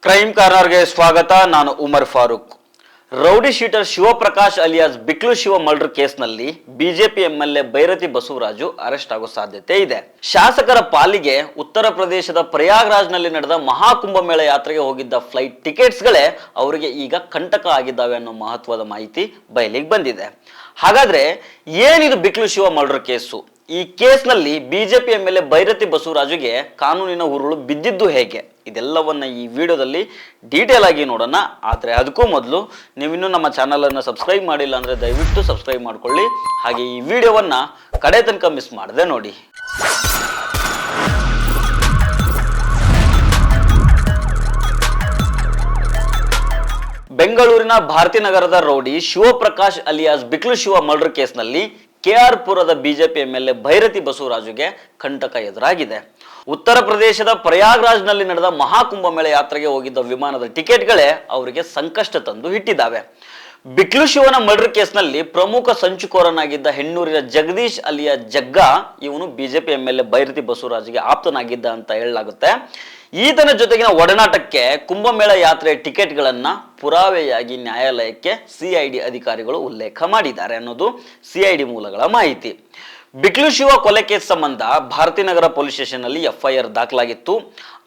Crime ಕಾರ್ನರ್ಗೆ ಸ್ವಾಗತ. ನಾನು Umar Farooq. Rowdy sheeter Shivaprakash alias Biklu Shiva murder ಕೇಸ್ನಲ್ಲಿ BJP MLA Byrathi Basavaraju arrest ಆಗೋ ಸಾಧ್ಯತೆ ಇದೆ. ಶಾಸಕರ ಪಾಲಿಗೆ ಉತ್ತರ ಪ್ರದೇಶದ ಪ್ರಯಾಗ್ರಾಜ್ನಲ್ಲಿ ನಡೆದ ಮಹಾಕುಂಭಮೇಳ ಯಾತ್ರೆಗೆ ಹೋಗಿದ್ದ ಫ್ಲೈಟ್ ಟಿಕೆಟ್ಸ್ಗಳೇ ಅವರಿಗೆ ಈಗ ಕಂಟಕ ಆಗಿದ್ದಾವೆ ಅನ್ನೋ ಮಹತ್ವದ ಮಾಹಿತಿ ಬಯಲಿಗೆ ಬಂದಿದೆ. ಹಾಗಾದ್ರೆ ಏನಿದು ಬಿಕ್ಲು ಶಿವ ಮರ್ಡರ್ ಕೇಸು? ಈ ಕೇಸ್ನಲ್ಲಿ ಬಿಜೆಪಿ ಎಂಎಲ್ಎ ಬೈರತಿ ಬಸವರಾಜುಗೆ ಕಾನೂನಿನ ಉರುಳು ಬಿದ್ದಿದ್ದು ಹೇಗೆ? ಇದೆಲ್ಲವನ್ನ ಈ ವಿಡಿಯೋದಲ್ಲಿ ಡೀಟೇಲ್ ಆಗಿ ನೋಡೋಣ. ಆದರೆ ಅದಕ್ಕೂ ಮೊದಲು ನೀವಿನ್ನೂ ನಮ್ಮ ಚಾನಲನ್ನು ಸಬ್ಸ್ಕ್ರೈಬ್ ಮಾಡಿಲ್ಲ ಅಂದರೆ ದಯವಿಟ್ಟು ಸಬ್ಸ್ಕ್ರೈಬ್ ಮಾಡ್ಕೊಳ್ಳಿ. ಹಾಗೆ ಈ ವಿಡಿಯೋವನ್ನ ಕಡೆ ತನಕ ಮಿಸ್ ಮಾಡದೆ ನೋಡಿ. ಬೆಂಗಳೂರಿನ ಭಾರತೀನಗರದ rowdy Shivaprakash alias Biklu Shiva murder ಕೇಸ್ನಲ್ಲಿ ಕೆಆರ್ ಪುರದ ಬಿಜೆಪಿ ಎಂಎಲ್ಎ ಬೈರತಿ ಬಸವರಾಜುಗೆ ಕಂಟಕ ಎದುರಾಗಿದೆ. ಉತ್ತರ ಪ್ರದೇಶದ ಪ್ರಯಾಗ್ರಾಜ್ನಲ್ಲಿ ನಡೆದ ಮಹಾಕುಂಭಮೇಳ ಯಾತ್ರೆಗೆ ಹೋಗಿದ್ದ ವಿಮಾನದ ಟಿಕೆಟ್ಗಳೇ ಅವರಿಗೆ ಸಂಕಷ್ಟ ತಂದು ಇಟ್ಟಿದ್ದಾವೆ. ಬಿಕ್ಲು ಶಿವನ ಮರ್ಡರ್ ಕೇಸ್ನಲ್ಲಿ ಪ್ರಮುಖ ಸಂಚುಕೋರನಾಗಿದ್ದ ಹೆಣ್ಣೂರಿನ ಜಗದೀಶ್ ಅಲಿಯ ಜಗ್ಗ ಇವನು ಬಿಜೆಪಿ ಎಂಎಲ್ಎ ಬೈರತಿ ಬಸವರಾಜ್ಗೆ ಆಪ್ತನಾಗಿದ್ದ ಅಂತ ಹೇಳಲಾಗುತ್ತೆ. ಈತನ ಜೊತೆಗಿನ ಒಡನಾಟಕ್ಕೆ ಕುಂಭಮೇಳ ಯಾತ್ರೆಯ ಟಿಕೆಟ್ಗಳನ್ನ ಪುರಾವೆಯಾಗಿ ನ್ಯಾಯಾಲಯಕ್ಕೆ ಸಿಐಡಿ ಅಧಿಕಾರಿಗಳು ಉಲ್ಲೇಖ ಮಾಡಿದ್ದಾರೆ ಅನ್ನೋದು ಸಿಐಡಿ ಮೂಲಗಳ ಮಾಹಿತಿ. ಬಿಕ್ಲು ಶಿವ ಕೊಲೆ ಕೇಸ್ ಸಂಬಂಧ ಭಾರತೀನಗರ ಪೊಲೀಸ್ ಸ್ಟೇಷನ್ ನಲ್ಲಿ ಎಫ್ಐಆರ್ ದಾಖಲಾಗಿತ್ತು.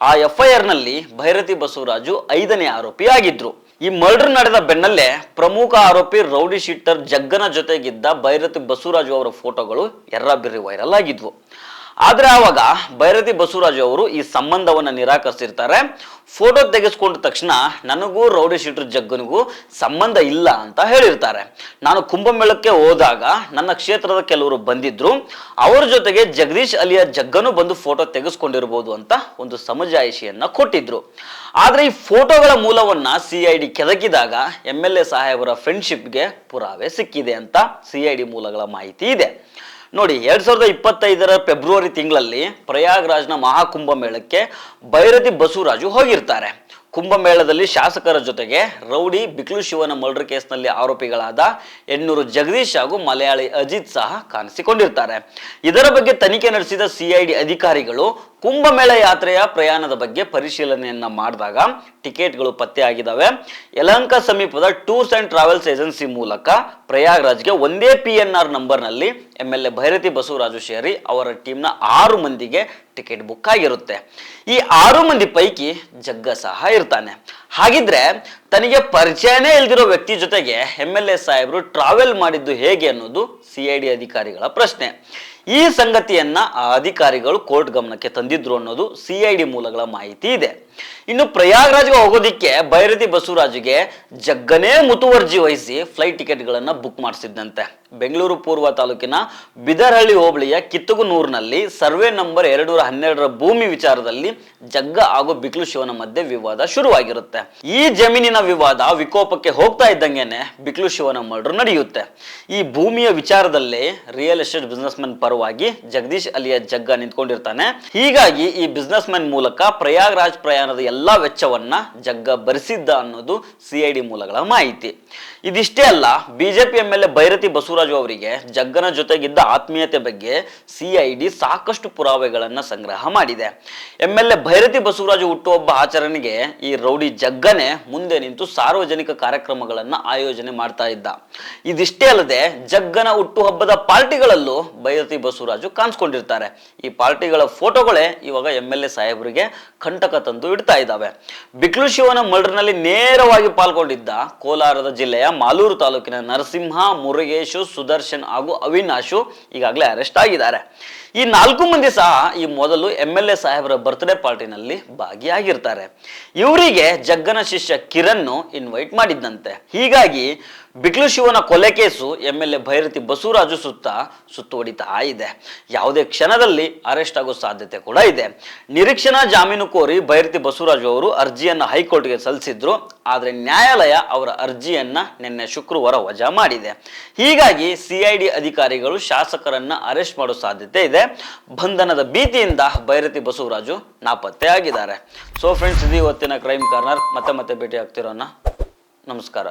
ಆ ಎಫ್ಐಆರ್ ನಲ್ಲಿ ಬೈರತಿ ಬಸವರಾಜು 5ನೇ ಆರೋಪಿ ಆಗಿದ್ರು. ಈ ಮರ್ಡರ್ ನಡೆದ ಬೆನ್ನಲ್ಲೇ ಪ್ರಮುಖ ಆರೋಪಿ ರೌಡಿ ಶೀಟರ್ ಜಗ್ಗನ ಜೊತೆಗಿದ್ದ ಬೈರತಿ ಬಸವರಾಜು ಅವರ ಫೋಟೋಗಳು ಎರ್ರಬಿರ್ರಿ ವೈರಲ್ ಆಗಿದ್ವು. ಆದ್ರೆ ಆವಾಗ ಬೈರತಿ ಬಸವರಾಜು ಅವರು ಈ ಸಂಬಂಧವನ್ನ ನಿರಾಕರಿಸಿರ್ತಾರೆ. ಫೋಟೋ ತೆಗೆಸ್ಕೊಂಡ ತಕ್ಷಣ ನನಗೂ ರೌಡಿ ಶೀಟರ್ ಜಗ್ಗನಿಗೂ ಸಂಬಂಧ ಇಲ್ಲ ಅಂತ ಹೇಳಿರ್ತಾರೆ. ನಾನು ಕುಂಭಮೇಳಕ್ಕೆ ಹೋದಾಗ ನನ್ನ ಕ್ಷೇತ್ರದ ಕೆಲವರು ಬಂದಿದ್ರು, ಅವರ ಜೊತೆಗೆ ಜಗದೀಶ್ ಅಲಿಯ ಜಗ್ಗನು ಬಂದು ಫೋಟೋ ತೆಗೆಸ್ಕೊಂಡಿರ್ಬೋದು ಅಂತ ಒಂದು ಸಮಜಾಯಿಷಿಯನ್ನ ಕೊಟ್ಟಿದ್ರು. ಆದ್ರೆ ಈ ಫೋಟೋಗಳ ಮೂಲವನ್ನ ಸಿಐಡಿ ಕೆದಕಿದಾಗ ಎಂಎಲ್ಎ ಸಾಹೇಬರ ಫ್ರೆಂಡ್ಶಿಪ್ಗೆ ಪುರಾವೆ ಸಿಕ್ಕಿದೆ ಅಂತ ಸಿಐಡಿ ಮೂಲಗಳ ಮಾಹಿತಿ ಇದೆ. ನೋಡಿ, 2025ರ ಫೆಬ್ರವರಿ ತಿಂಗಳಲ್ಲಿ ಪ್ರಯಾಗ್ರಾಜ್ನ ಮಹಾಕುಂಭಮೇಳಕ್ಕೆ ಬೈರತಿ ಬಸವರಾಜು ಹೋಗಿರ್ತಾರೆ. ಕುಂಭಮೇಳದಲ್ಲಿ ಶಾಸಕರ ಜೊತೆಗೆ ರೌಡಿ ಬಿಕ್ಲು ಶಿವನ ಮರ್ಡರ್ ಕೇಸ್ನಲ್ಲಿ ಆರೋಪಿಗಳಾದ ಹೆಣ್ಣೂರು ಜಗದೀಶ್ ಹಾಗೂ ಮಲಯಾಳಿ ಅಜಿತ್ ಸಹ ಕಾಣಿಸಿಕೊಂಡಿರ್ತಾರೆ. ಇದರ ಬಗ್ಗೆ ತನಿಖೆ ನಡೆಸಿದ ಸಿಐಡಿ ಅಧಿಕಾರಿಗಳು ಕುಂಭಮೇಳ ಯಾತ್ರೆಯ ಪ್ರಯಾಣದ ಬಗ್ಗೆ ಪರಿಶೀಲನೆಯನ್ನ ಮಾಡಿದಾಗ ಟಿಕೆಟ್ಗಳು ಪತ್ತೆ ಆಗಿದ್ದಾವೆ. ಯಲಹಂಕ ಸಮೀಪದ ಟೂರ್ಸ್ ಅಂಡ್ ಟ್ರಾವೆಲ್ಸ್ ಏಜೆನ್ಸಿ ಮೂಲಕ ಪ್ರಯಾಗ್ರಾಜ್ಗೆ ಒಂದೇ PNR ನಂಬರ್ನಲ್ಲಿ ಎಂಎಲ್ಎ ಬೈರತಿ ಬಸವರಾಜು ಸೇರಿ ಅವರ ಟೀಮ್ನ 6 ಮಂದಿಗೆ ಟಿಕೆಟ್ ಬುಕ್ ಆಗಿರುತ್ತೆ. ಈ 6 ಮಂದಿ ಪೈಕಿ ಜಗ್ಗ ಸಹ ಇರ್ತಾನೆ. ಹಾಗಿದ್ರೆ ತನಗೆ ಪರಿಚಯನೇ ಇಲ್ದಿರೋ ವ್ಯಕ್ತಿ ಜೊತೆಗೆ ಎಂಎಲ್ಎ ಸಾಹೇಬರು ಟ್ರಾವೆಲ್ ಮಾಡಿದ್ದು ಹೇಗೆ ಅನ್ನೋದು ಸಿಐಡಿ ಅಧಿಕಾರಿಗಳ ಪ್ರಶ್ನೆ. ಈ ಸಂಗತಿಯನ್ನ ಆ ಅಧಿಕಾರಿಗಳು ಕೋರ್ಟ್ ಗಮನಕ್ಕೆ ತಂದಿದ್ರು ಅನ್ನೋದು ಸಿಐಡಿ ಮೂಲಗಳ ಮಾಹಿತಿ ಇದೆ. ಇನ್ನು ಪ್ರಯಾಗ್ರಾಜ್ಗೆ ಹೋಗೋದಿಕ್ಕೆ ಬೈರತಿ ಬಸವರಾಜುಗೆ ಜಗ್ಗನೇ ಮುತುವರ್ಜಿ ವಹಿಸಿ ಫ್ಲೈಟ್ ಟಿಕೆಟ್ಗಳನ್ನ ಬುಕ್ ಮಾಡಿಸಿದ್ದಂತೆ. ಬೆಂಗಳೂರು ಪೂರ್ವ ತಾಲೂಕಿನ ಬಿದರಹಳ್ಳಿ ಹೋಬಳಿಯ ಕಿತ್ತುಗುನೂರಿನಲ್ಲಿ ಸರ್ವೆ ನಂಬರ್ 212ರ ಭೂಮಿ ವಿಚಾರದಲ್ಲಿ ಜಗ್ಗ ಹಾಗೂ ಬಿಕ್ಲು ಶಿವನ ಮಧ್ಯೆ ವಿವಾದ ಶುರುವಾಗಿರುತ್ತೆ. ಈ ಜಮೀನಿನ ವಿವಾದ ವಿಕೋಪಕ್ಕೆ ಹೋಗ್ತಾ ಇದ್ದಂಗೆನೆ ಬಿಕ್ಲು ಶಿವನ ಮರ್ಡರ್ ನಡೆಯುತ್ತೆ. ಈ ಭೂಮಿಯ ವಿಚಾರದಲ್ಲಿ ರಿಯಲ್ ಎಸ್ಟೇಟ್ ಬಿಸ್ನೆಸ್ ಮ್ಯಾನ್ ಪರವಾಗಿ ಜಗದೀಶ್ ಅಲಿಯ ಜಗ್ಗ ನಿಂತ್ಕೊಂಡಿರ್ತಾನೆ. ಹೀಗಾಗಿ ಈ ಬಿಸ್ನೆಸ್ ಮ್ಯಾನ್ ಮೂಲಕ ಪ್ರಯಾಗ್ರಾಜ್ ಪ್ರಯಾಣದ ಎಲ್ಲಾ ವೆಚ್ಚವನ್ನ ಜಗ್ಗ ಭರಿಸಿದ್ದ ಅನ್ನೋದು ಸಿಐಡಿ ಮೂಲಗಳ ಮಾಹಿತಿ. ಇದಿಷ್ಟೇ ಅಲ್ಲ, ಬಿಜೆಪಿ ಎಂಎಲ್ಎ ಬೈರತಿ ಬಸವರಾಜು ಅವರಿಗೆ ಜಗ್ಗನ ಜೊತೆಗಿದ್ದ ಆತ್ಮೀಯತೆ ಬಗ್ಗೆ ಸಿಐಡಿ ಸಾಕಷ್ಟು ಪುರಾವೆಗಳನ್ನ ಸಂಗ್ರಹ ಮಾಡಿದೆ. ಎಂಎಲ್ಎ ಬೈರತಿ ಬಸವರಾಜು ಹುಟ್ಟುಹಬ್ಬ ಆಚರಣೆಗೆ ಈ ರೌಡಿ ಜಗ್ಗನೇ ಮುಂದೆ ನಿಂತು ಸಾರ್ವಜನಿಕ ಕಾರ್ಯಕ್ರಮಗಳನ್ನ ಆಯೋಜನೆ ಮಾಡ್ತಾ ಇದ್ದ. ಇದಿಷ್ಟೇ ಅಲ್ಲದೆ ಜಗ್ಗನ ಹುಟ್ಟುಹಬ್ಬದ ಪಾರ್ಟಿಗಳಲ್ಲೂ ಬೈರತಿ ಬಸವರಾಜು ಕಾಣಿಸ್ಕೊಂಡಿರ್ತಾರೆ. ಈ ಪಾರ್ಟಿಗಳ ಫೋಟೋಗಳೇ ಇವಾಗ ಎಂಎಲ್ಎ ಸಾಹೇಬರಿಗೆ ಕಂಟಕ ತಂದು ಇಡ್ತಾ ಇದ್ದಾವೆ. ಬಿಕ್ಲು ಶಿವನ ಮರ್ಡರ್ನಲ್ಲಿ ನೇರವಾಗಿ ಪಾಲ್ಗೊಂಡಿದ್ದ ಕೋಲಾರದ ಜಿಲ್ಲೆಯ ಮಾಲೂರು ತಾಲೂಕಿನ ನರಸಿಂಹ, ಮುರುಗೇಶು, ಸುದರ್ಶನ್ ಹಾಗೂ ಅವಿನಾಶು ಈಗಾಗಲೇ ಅರೆಸ್ಟ್ ಆಗಿದ್ದಾರೆ. ಈ 4 ಮಂದಿ ಸಹ ಈ ಮೊದಲು ಎಂಎಲ್ಎ ಸಾಹೇಬರ ಬರ್ತ್ಡೇ ಪಾರ್ಟಿನಲ್ಲಿ ಭಾಗಿಯಾಗಿರ್ತಾರೆ. ಇವರಿಗೆ ಜಗ್ಗನ ಶಿಷ್ಯ ಕಿರಣ್ ಇನ್ವೈಟ್ ಮಾಡಿದ್ದಂತೆ. ಹೀಗಾಗಿ ಬಿಕ್ಲು ಶಿವನ ಕೊಲೆ ಕೇಸು ಎಂಎಲ್ಎ ಬೈರತಿ ಬಸವರಾಜು ಸುತ್ತುವಡಿತಾ ಇದೆ. ಯಾವುದೇ ಕ್ಷಣದಲ್ಲಿ ಅರೆಸ್ಟ್ ಆಗೋ ಸಾಧ್ಯತೆ ಕೂಡ ಇದೆ. ನಿರೀಕ್ಷಣಾ ಜಾಮೀನು ಕೋರಿ ಬೈರತಿ ಬಸವರಾಜು ಅವರು ಅರ್ಜಿಯನ್ನ ಹೈಕೋರ್ಟ್ಗೆ ಸಲ್ಲಿಸಿದ್ರು. ಆದ್ರೆ ನ್ಯಾಯಾಲಯ ಅವರ ಅರ್ಜಿಯನ್ನ ನಿನ್ನೆ ಶುಕ್ರವಾರ ವಜಾ ಮಾಡಿದೆ. ಹೀಗಾಗಿ ಸಿಐಡಿ ಅಧಿಕಾರಿಗಳು ಶಾಸಕರನ್ನ ಅರೆಸ್ಟ್ ಮಾಡೋ ಸಾಧ್ಯತೆ ಇದೆ. ಬಂಧನದ ಭೀತಿಯಿಂದ ಬೈರತಿ ಬಸವರಾಜು ನಾಪತ್ತೆ ಆಗಿದ್ದಾರೆ. ಸೊ ಫ್ರೆಂಡ್ಸ್, ಇದು ಇವತ್ತಿನ ಕ್ರೈಮ್ ಕಾರ್ನರ್. ಮತ್ತೆ ಭೇಟಿ ಆಗ್ತಿರೋಣ. ನಮಸ್ಕಾರ.